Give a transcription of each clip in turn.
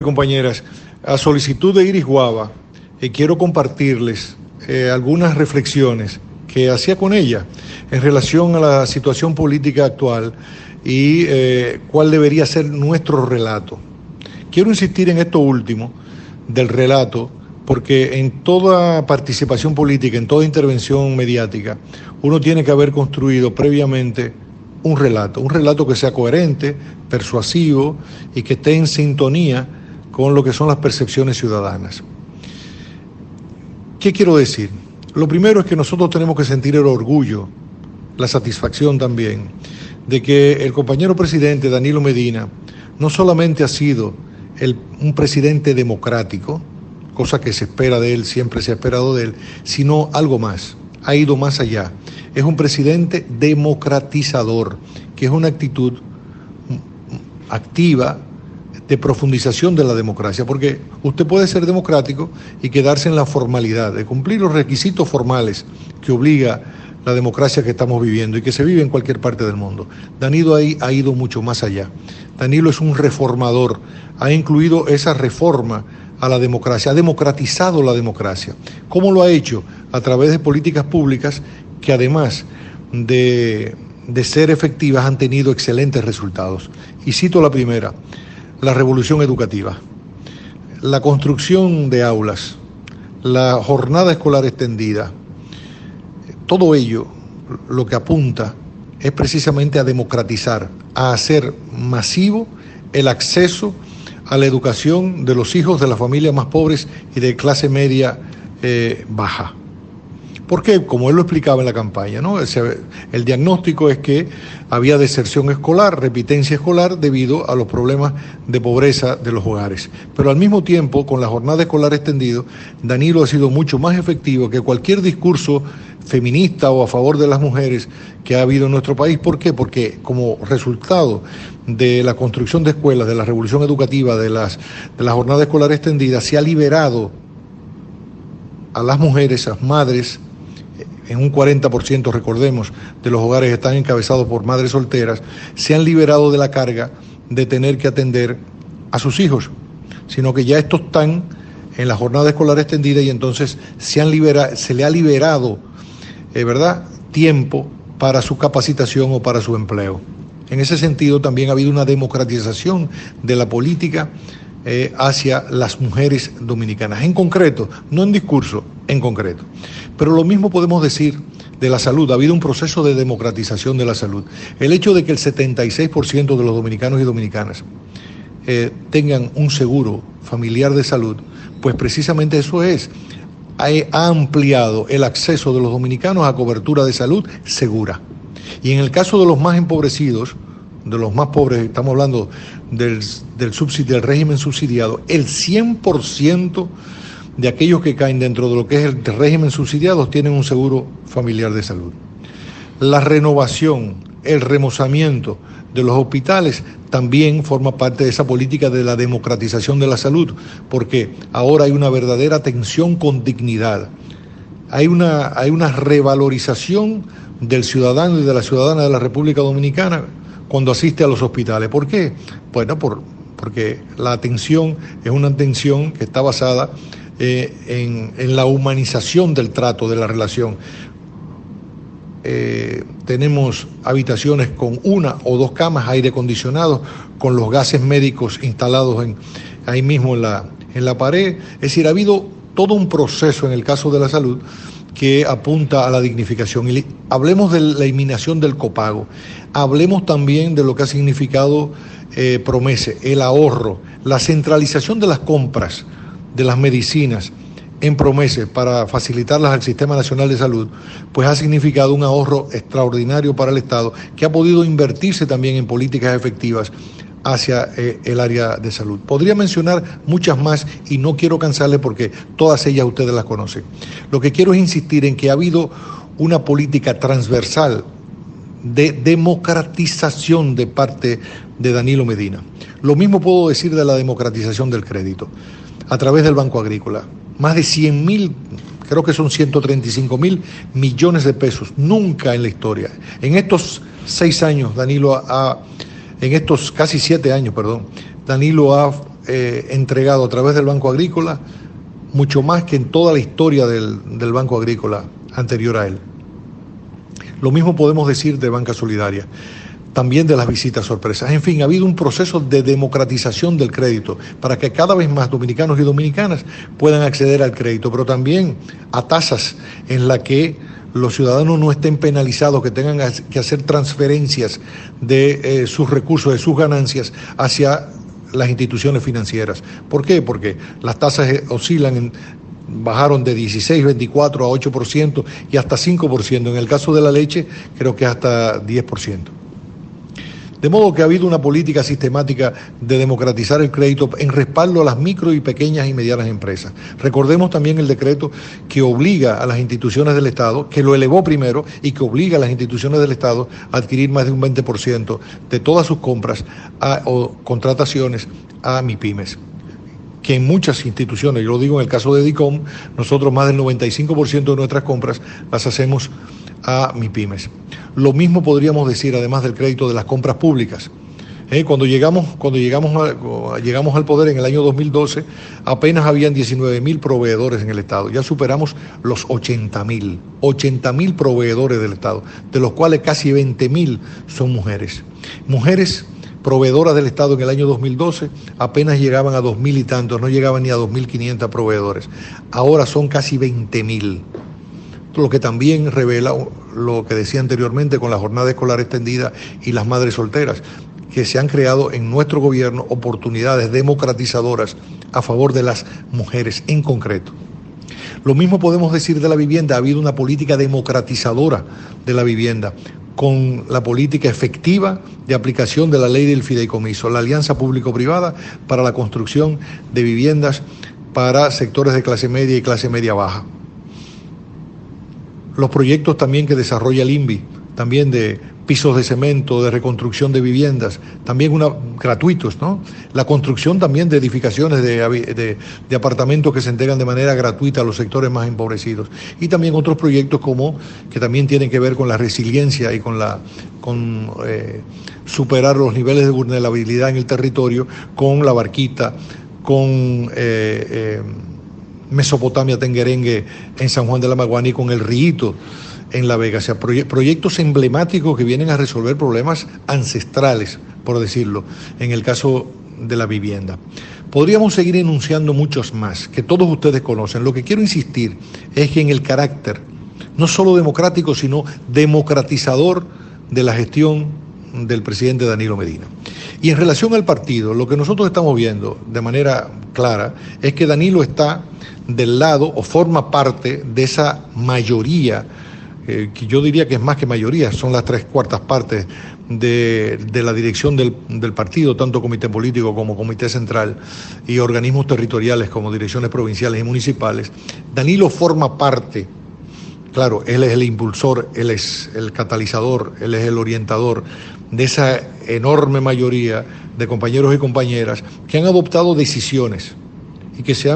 Compañeras, a solicitud de Iris Guava, quiero compartirles algunas reflexiones que hacía con ella en relación a la situación política actual y cuál debería ser nuestro relato. Quiero insistir en esto último del relato, porque en toda participación política, en toda intervención mediática, uno tiene que haber construido previamente un relato que sea coherente, persuasivo y que esté en sintonía con lo que son las percepciones ciudadanas. ¿Qué quiero decir? Lo primero es que nosotros tenemos que sentir el orgullo, la satisfacción también, de que el compañero presidente Danilo Medina no solamente ha sido un presidente democrático, cosa que se espera de él, siempre se ha esperado de él, sino algo más, ha ido más allá. Es un presidente democratizador, que es una actitud activa de profundización de la democracia, porque usted puede ser democrático y quedarse en la formalidad, de cumplir los requisitos formales que obliga la democracia que estamos viviendo y que se vive en cualquier parte del mundo. Danilo ha ido mucho más allá. Danilo es un reformador, ha incluido esa reforma a la democracia, ha democratizado la democracia. ¿Cómo lo ha hecho? A través de políticas públicas que además de ser efectivas han tenido excelentes resultados. Y cito la primera, la revolución educativa, la construcción de aulas, la jornada escolar extendida. Todo ello lo que apunta es precisamente a democratizar, a hacer masivo el acceso a la educación de los hijos de las familias más pobres y de clase media baja. ¿Por qué? Como él lo explicaba en la campaña, ¿no? El diagnóstico es que había deserción escolar, repitencia escolar debido a los problemas de pobreza de los hogares. Pero al mismo tiempo, con la jornada escolar extendida, Danilo ha sido mucho más efectivo que cualquier discurso feminista o a favor de las mujeres que ha habido en nuestro país. ¿Por qué? Porque como resultado de la construcción de escuelas, de la revolución educativa, de la jornada escolar extendida, se ha liberado a las mujeres, a las madres. En un 40%, recordemos, de los hogares están encabezados por madres solteras, se han liberado de la carga de tener que atender a sus hijos, sino que ya estos están en la jornada escolar extendida y entonces se le ha liberado, tiempo para su capacitación o para su empleo. En ese sentido también ha habido una democratización de la política hacia las mujeres dominicanas, en concreto, no en discurso, en concreto. Pero lo mismo podemos decir de la salud. Ha habido un proceso de democratización de la salud. El hecho de que el 76% de los dominicanos y dominicanas tengan un seguro familiar de salud, pues precisamente eso ha ampliado el acceso de los dominicanos a cobertura de salud segura. Y en el caso de los más empobrecidos, de los más pobres, estamos hablando del régimen subsidiado, el 100% de aquellos que caen dentro de lo que es el régimen subsidiado tienen un seguro familiar de salud. La renovación, el remozamiento de los hospitales también forma parte de esa política de la democratización de la salud, porque ahora hay una verdadera atención con dignidad. Hay una revalorización del ciudadano y de la ciudadana de la República Dominicana cuando asiste a los hospitales. ¿Por qué? Bueno, porque la atención es una atención que está basada en la humanización del trato, de la relación. Tenemos habitaciones con 1 o 2 camas, aire acondicionado, con los gases médicos instalados ahí mismo en la pared. Es decir, ha habido todo un proceso en el caso de la salud que apunta a la dignificación. Y hablemos de la eliminación del copago, hablemos también de lo que ha significado Promese, el ahorro, la centralización de las compras de las medicinas en Promese para facilitarlas al Sistema Nacional de Salud, pues ha significado un ahorro extraordinario para el Estado, que ha podido invertirse también en políticas efectivas hacia el área de salud. Podría mencionar muchas más y no quiero cansarles porque todas ellas ustedes las conocen. Lo que quiero es insistir en que ha habido una política transversal de democratización de parte de Danilo Medina. Lo mismo puedo decir de la democratización del crédito a través del Banco Agrícola. Más de 100.000, creo que son 135.000 millones de pesos, nunca en la historia. En estos 6 años, en estos casi 7 años, Danilo ha entregado a través del Banco Agrícola mucho más que en toda la historia del Banco Agrícola anterior a él. Lo mismo podemos decir de Banca Solidaria, también de las visitas sorpresas. En fin, ha habido un proceso de democratización del crédito para que cada vez más dominicanos y dominicanas puedan acceder al crédito, pero también a tasas en las que los ciudadanos no estén penalizados, que tengan que hacer transferencias de sus recursos, de sus ganancias hacia las instituciones financieras. ¿Por qué? Porque las tasas oscilan bajaron de 16, 24 a 8% y hasta 5%. En el caso de la leche, creo que hasta 10%. De modo que ha habido una política sistemática de democratizar el crédito en respaldo a las micro y pequeñas y medianas empresas. Recordemos también el decreto que obliga a las instituciones del Estado, que lo elevó primero y que obliga a las instituciones del Estado a adquirir más de un 20% de todas sus compras o contrataciones a MIPYMES. Que en muchas instituciones, yo lo digo en el caso de DICOM, nosotros más del 95% de nuestras compras las hacemos a MIPYMES. Lo mismo podríamos decir además del crédito de las compras públicas. Cuando llegamos al poder en el año 2012, apenas habían 19.000 proveedores en el Estado. Ya superamos los 80.000 proveedores del Estado, de los cuales casi 20.000 son mujeres. Mujeres proveedoras del Estado en el año 2012 apenas llegaban a 2.000 y tantos, no llegaban ni a 2.500 proveedores. Ahora son casi 20.000. Lo que también revela lo que decía anteriormente con la jornada escolar extendida y las madres solteras, que se han creado en nuestro gobierno oportunidades democratizadoras a favor de las mujeres en concreto. Lo mismo podemos decir de la vivienda. Ha habido una política democratizadora de la vivienda, con la política efectiva de aplicación de la ley del fideicomiso, la alianza público-privada para la construcción de viviendas para sectores de clase media y clase media baja. Los proyectos también que desarrolla el INVI, también de pisos de cemento, de reconstrucción de viviendas, también gratuitos, ¿no? La construcción también de edificaciones de apartamentos que se entregan de manera gratuita a los sectores más empobrecidos. Y también otros proyectos que también tienen que ver con la resiliencia y con superar los niveles de vulnerabilidad en el territorio, con la barquita, con Mesopotamia Tenguerengue en San Juan de la Maguana y con el Riito en La Vega. O sea, proyectos emblemáticos que vienen a resolver problemas ancestrales, por decirlo, en el caso de la vivienda. Podríamos seguir enunciando muchos más, que todos ustedes conocen. Lo que quiero insistir es que en el carácter, no solo democrático, sino democratizador de la gestión del presidente Danilo Medina. Y en relación al partido, lo que nosotros estamos viendo de manera clara es que Danilo está del lado o forma parte de esa mayoría, que yo diría que es más que mayoría, son las 3/4 partes de la dirección del partido, tanto comité político como comité central y organismos territoriales como direcciones provinciales y municipales. Danilo forma parte, claro, él es el impulsor, él es el catalizador, él es el orientador de esa enorme mayoría de compañeros y compañeras que han adoptado decisiones y que se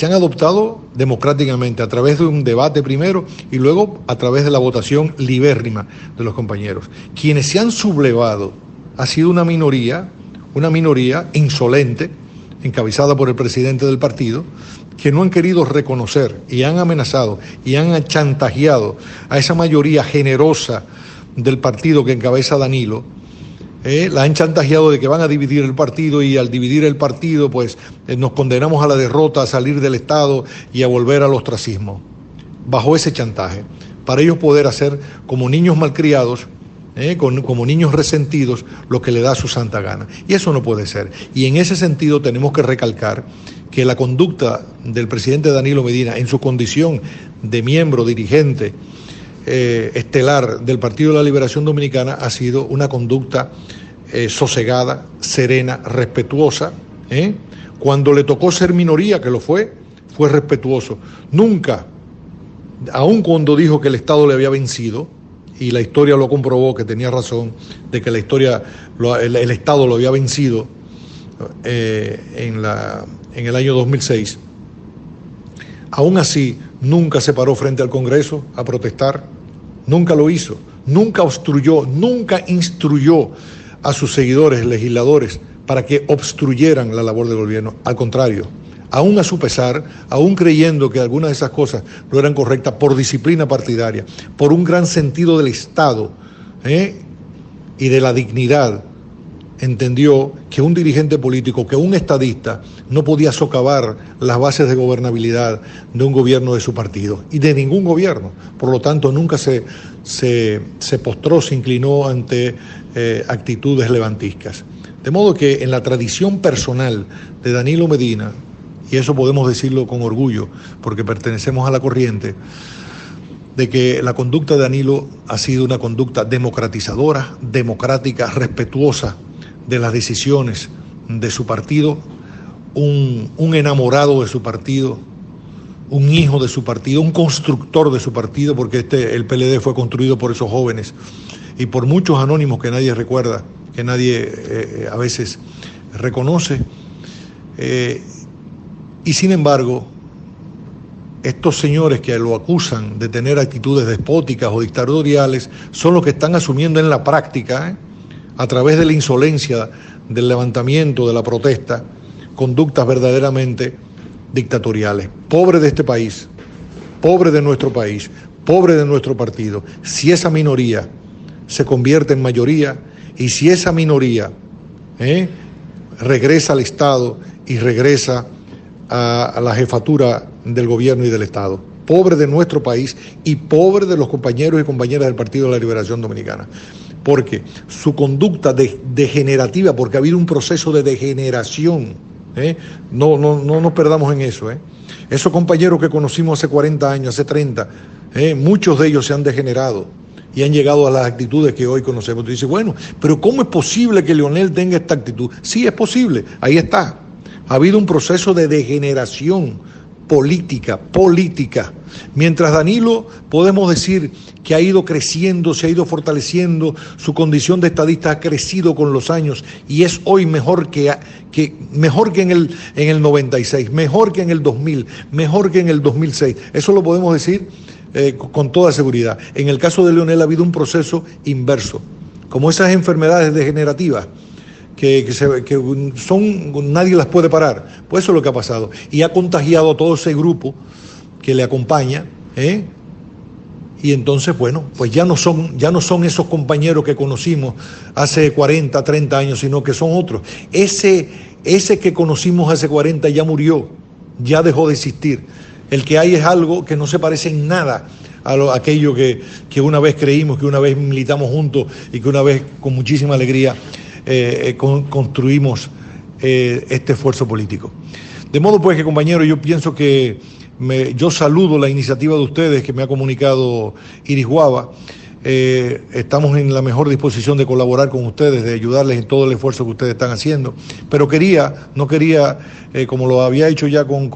han adoptado democráticamente a través de un debate primero y luego a través de la votación libérrima de los compañeros. Quienes se han sublevado ha sido una minoría insolente, encabezada por el presidente del partido, que no han querido reconocer y han amenazado y han chantajeado a esa mayoría generosa del partido que encabeza Danilo. La han chantajeado de que van a dividir el partido y al dividir el partido pues nos condenamos a la derrota, a salir del Estado y a volver al ostracismo. Bajo ese chantaje, para ellos poder hacer como niños malcriados, como niños resentidos, lo que le da su santa gana. Y eso no puede ser. Y en ese sentido tenemos que recalcar que la conducta del presidente Danilo Medina en su condición de miembro dirigente estelar del Partido de la Liberación Dominicana ha sido una conducta sosegada, serena, respetuosa. Cuando le tocó ser minoría, que lo fue respetuoso. Nunca, aun cuando dijo que el Estado le había vencido, y la historia lo comprobó, que tenía razón, de que el Estado lo había vencido en el año 2006, aún así nunca se paró frente al Congreso a protestar, nunca lo hizo, nunca obstruyó, nunca instruyó a sus seguidores legisladores para que obstruyeran la labor del gobierno. Al contrario, aún a su pesar, aún creyendo que algunas de esas cosas no eran correctas, por disciplina partidaria, por un gran sentido del Estado y de la dignidad, entendió que un dirigente político, que un estadista, no podía socavar las bases de gobernabilidad de un gobierno de su partido y de ningún gobierno. Por lo tanto, nunca se postró, se inclinó ante actitudes levantiscas. De modo que en la tradición personal de Danilo Medina, y eso podemos decirlo con orgullo porque pertenecemos a la corriente, de que la conducta de Danilo ha sido una conducta democratizadora, democrática, respetuosa de las decisiones de su partido, un enamorado de su partido, un hijo de su partido, un constructor de su partido, porque el PLD fue construido por esos jóvenes y por muchos anónimos que nadie recuerda, que nadie a veces reconoce. Y sin embargo, estos señores que lo acusan de tener actitudes despóticas o dictatoriales son los que están asumiendo en la práctica, a través de la insolencia, del levantamiento, de la protesta, conductas verdaderamente dictatoriales. Pobre de este país, pobre de nuestro país, pobre de nuestro partido, si esa minoría se convierte en mayoría y si esa minoría regresa al Estado y regresa a la jefatura del gobierno y del Estado. Pobre de nuestro país y pobre de los compañeros y compañeras del Partido de la Liberación Dominicana. Porque su conducta degenerativa, porque ha habido un proceso de degeneración, no nos perdamos en eso. Esos compañeros que conocimos hace 40 años, hace 30, muchos de ellos se han degenerado y han llegado a las actitudes que hoy conocemos. Tú dices, bueno, pero ¿cómo es posible que Leonel tenga esta actitud? Sí, es posible, ahí está. Ha habido un proceso de degeneración política. Mientras Danilo, podemos decir que ha ido creciendo, se ha ido fortaleciendo, su condición de estadista ha crecido con los años y es hoy mejor que en el 96, mejor que en el 2000, mejor que en el 2006. Eso lo podemos decir con toda seguridad. En el caso de Leonel ha habido un proceso inverso, como esas enfermedades degenerativas que nadie las puede parar. Pues eso es lo que ha pasado. Y ha contagiado a todo ese grupo que le acompaña, y entonces, bueno, pues ya no son esos compañeros que conocimos hace 40, 30 años, sino que son otros. Ese que conocimos hace 40 ya murió, ya dejó de existir. El que hay es algo que no se parece en nada a aquello que una vez creímos, que una vez militamos juntos y que una vez con muchísima alegría construimos este esfuerzo político. De modo pues que, compañeros, yo pienso que yo saludo la iniciativa de ustedes que me ha comunicado Iris Guava. Estamos en la mejor disposición de colaborar con ustedes, de ayudarles en todo el esfuerzo que ustedes están haciendo, pero no quería, como lo había hecho ya con